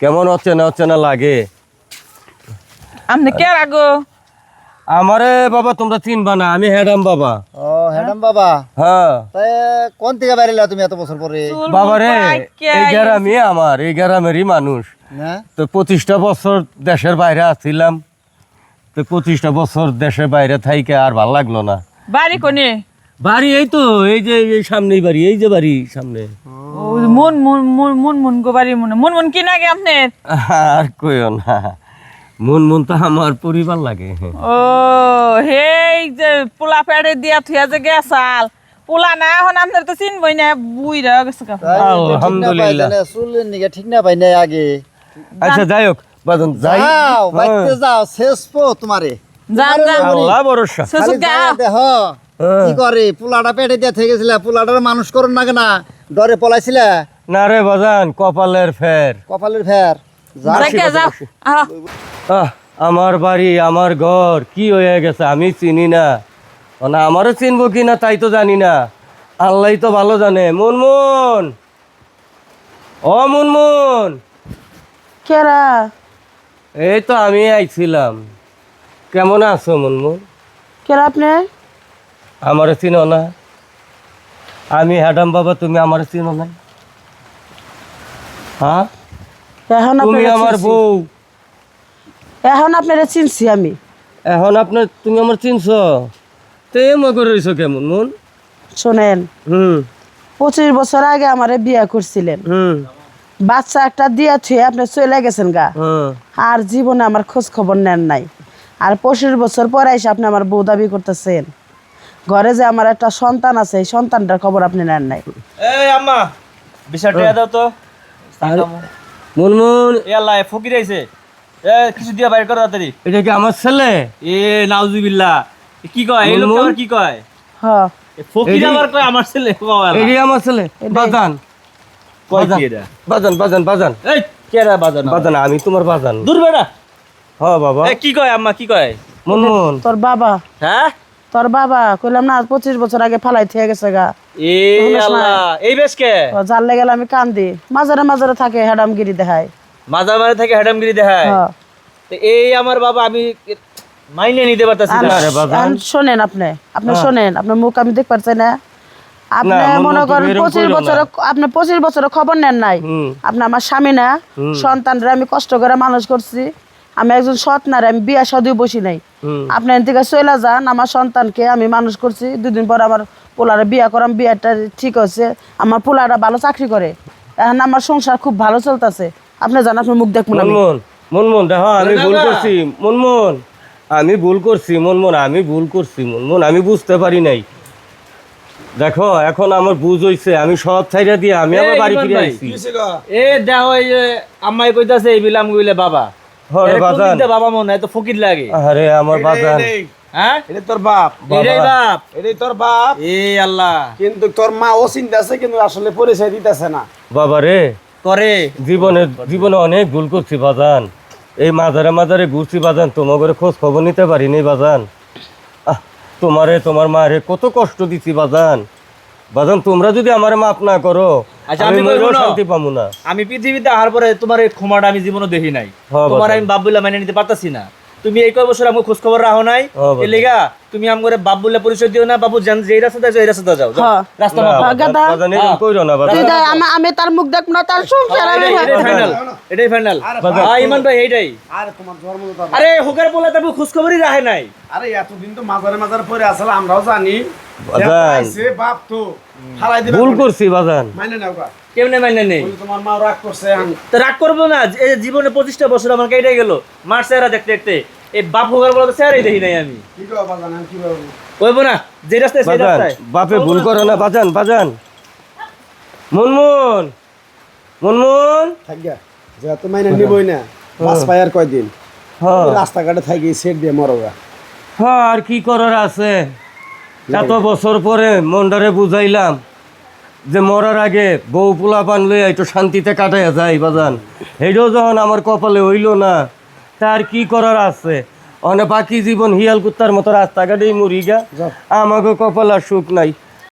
কেমন হচ্ছে না লাগে আপনি কে রাগো? আমারে বাবা তোমরা চিনবা না, আমি হেডাম বাবা। ও হেডাম বাবা, হ্যাঁ তাই কোন থেকে বাইরে তুমি এত বছর পরে? বাবা রে, এই গ্রামে আমার এই গ্রামেরই মানুষ না তো 25টা বছর দেশের বাইরে আসছিলাম, তো 25টা বছর দেশের বাইরে থাইকে আর ভাল লাগলো না। বাড়ি কোনে? বাড়ি এই তো এই যে এই সামনেই বাড়ি, এই যে বাড়ি সামনে। মন মন মন মন মন গো বাড়ি মন মন মন কি নাগে আপনার? আর কইও না, মন তো আমার পরিবার লাগে। ও হেই যে পোলা পেড়ে দিয়া থুয়া যে গেছাল পোলা না, এখন আপনার তো চিনবই না, বুইরা গেছে কা। আলহামদুলিল্লাহ। চুলের নিকে ঠিক না পাই না আগে। আচ্ছা যাই হোক বাদন, যাই যাও বাইতে যাও, শেষ পো তোমারে। যান যান আল্লাহ ভরসা। সুসু খালি গা যায়া দেখো কি করে, পোলাটা পেটে দিয়ে থেকে গেছিল, পোলাটার মানুষ করুন না কেনা, ডরে পলাইছিল, না রে বাজান, কপালের ফের। কপালের ফের। যাকে যাও আমার বাড়ি আমার ঘর কি হয়ে গেছে আমি চিনি না, মানে আমারও চিনবো কি না তাই তো জানি না, আল্লাহ তো ভালো জানে। মুনমুন, ও মুনমুন। কেরা? এই তো আমি আইছিলাম। কেমন আছো মুনমুন? কেরা আপনি? আমারে চিনো না? আমি হ্যাডাম বাবা, তুমি আমারে চিনো না? হ্যাঁ, এখন তুমি আমার বউ, এখন আপনারে চিনছি আমি। এখন আপনার তুমি আমার চিনছো, তে মগে রয়েছো কেমন মন? শোনেন, 25 বছর আগে আমারে বিয়ে করছিলেন, বাচ্চা একটা দিয়া থুয়ে আপনি চলে গেছেন গা, আর জীবনে আমার খোঁজ খবর নেন নাই। আর 25 বছর পরে এসে আপনি আমার বউ দাবি করতেছেন। ঘরে যে আমার একটা সন্তান আছে, এই সন্তানটার খবর আপনি নেন নাই। এই আম্মা বিষয়টা দাও তো। মুনমুন, এ আল্লাহ ফকির আইছে, এ কিছু দিয়া বাইর কর তাড়াতাড়ি। এটা কি আমার ছেলে? এ নাউজুবিল্লাহ, কি কয় এই লোক আবার কি কয়? হ্যাঁ, এ ফকির আবার কয় আমার ছেলে কয়? এটি আমার ছেলে বাজান। কয় কি এটা? বাজান বাজান বাজান এই কেরা বাজার না বাজান, আমি তোমার বাজান। দূর বেটা। হ্যাঁ বাবা। এ কি কয় আম্মা, কি কয়? মুনমুন, তোর বাবা, হ্যাঁ তোর বাবা কইলাম না 25 বছর আগে ফালাই থিয়ে গেছে গা। এ আল্লাহ, এই বেশ কে ও জানলে গেলে আমি কান্দি, মাঝারে মাঝারে থাকে হেডামগিরি দেখায়। মাজার মারে থেকে হেডামগিরি দেখায়। হ্যাঁ, তো এই আমার বাবা আমি মাইনে নিতে পারতাছি না। আরে বাজান, শোনেন আপনি শোনেন, আপনার মুখ আমি দেখতে পারছি না। আপনি মন মনে মতো করেন এরকম 25 কইরো না। বছর, আপনি 25 বছরের খবর নেন নাই। আপনি আমার স্বামী না, সন্তানরা আমি কষ্ট করে মানুষ করছি। আমি একজন সৎ নারী, আমি বিয়া শাদীও বসি নাই। আপনি এখান থেকে চলে যান, আমার সন্তানকে আমি মানুষ করছি। 2 দিন পর আমার পোলারে বিয়া করাম, বিয়াটা ঠিক হচ্ছে। আমার পোলারা ভালো চাকরি করে, এখন আমার সংসার খুব ভালো চলতেছে। আপনি জান, আপনার মুখ দেখুন। মুনমুন, মুনমুন দেখো আমি ভুল করছি। মুনমুন, আমি ভুল করছি। মুনমুন, আমি ভুল করছি। মুনমুন, আমি বুঝতে পারি নাই। দেখো এখন আমার বুঝ হইছে, আমি সব ছাইরা দিয়ে আমি আমার বাড়ি ইমন ফিরে ভাই, আইছি। এ দেখো এই যে আম্মাই কইতাছে এই বিলাম গইলে বাবা। হরে এর কোন বাজান, দিক দিয়ে বাবা মনে হয় তো ফকির লাগে। আরে আমার বাজান। হ্যাঁ এটা তোর বাপ, এটাই বাপ। এটাই তোর বাপ। এ আল্লাহ, কিন্তু তোর মা ও চিন্তা আছে, কিন্তু আসলে পরিচয় দিতেছে না। বাবা রে, করে জীবনে অনেক ভুল করছি বাজান। এই মাজারে মাজারে ঘুরছি বাজান, তোমার খোঁজ খবর নিতে পারিনি বাজান। তোমার মারে কত কষ্ট দিছি বাজান। বাজান তোমরা যদি আমার মাফ না করো, আচ্ছা, আমি আমি বলবো মরেও না। শান্তি পাবো না। আমি পৃথিবীতে আসার পরে তোমার এই ক্ষমাটা আমি জীবনে দেখি নাই। হ্যাঁ, তোমার বাবা। আমি বাপ বলে মেনে নিতে পারতাছি না। তুমি এই কয় বছর আমাকে খোঁজ খবর রাখো নাই, হ্যাঁ, বাবা। এর লেগা তুমি আমাকে বাপ বলে পরিচয় দিও না। বাবু জান যে রাস্তা যাও এই রাস্তা যাও, হ্যাঁ। রাস্তা না, মাপো। গাদা। বাজান এরকম কইরো না বাজান। তুই দেখ, আমি তার মুখ দেখব না, তার সংসার আমি এটাই ফাইনাল, এটাই ফাইনাল। ইমান ভাই এইটাই। আরে তোমার জন্ম তো আরে হোকার বলে তবে খোঁজ খবরই রাখে নাই। আরে এতদিন তো মাজারে মাজারে পরে আসলে আমরাও জানি। বাজান। আইছে বাপ তো ফালাই দিবা। ভুল করছি বাজান। মাইনে নাও গা। কেমনে মাইনে নেই? বলি তোমার মা রাগ করছে। তো রাগ করবো না, এই জীবনে 25টা বছর আমার কেটে গেল মার চেহারা দেখতে দেখতে। এই বাপ হোকার বলে চেহারাই দেখি নাই আমি। কি কও বাজান, আমি কি বলবো? কইবো না যে রাস্তায় সেই বাজান, রাস্তায়। বাপে ভুল করো না বাজান। বাজান, মুনমুন, মুনমুন। থাকগা যে তো মাইনে নিবই না, বাস পায়ার কয়দিন হ্যাঁ রাস্তাঘাটে থাকি সেট দিয়ে মরোগা। হ্যাঁ, আর কি করার আছে। এত বছর পরে মন্ডারে বুঝাইলাম যে মরার আগে বউ পোলা পান লইয়া একটু শান্তিতে কাটাইয়া যায় বাজান। হেডেও যখন আমার কপালে হইল না, তার কি করার আছে। অনেক বাকি জীবন হিয়াল কুত্তার মতো রাস্তাঘাটেই মরি গা, আমাকে কপাল আর সুখ নাই।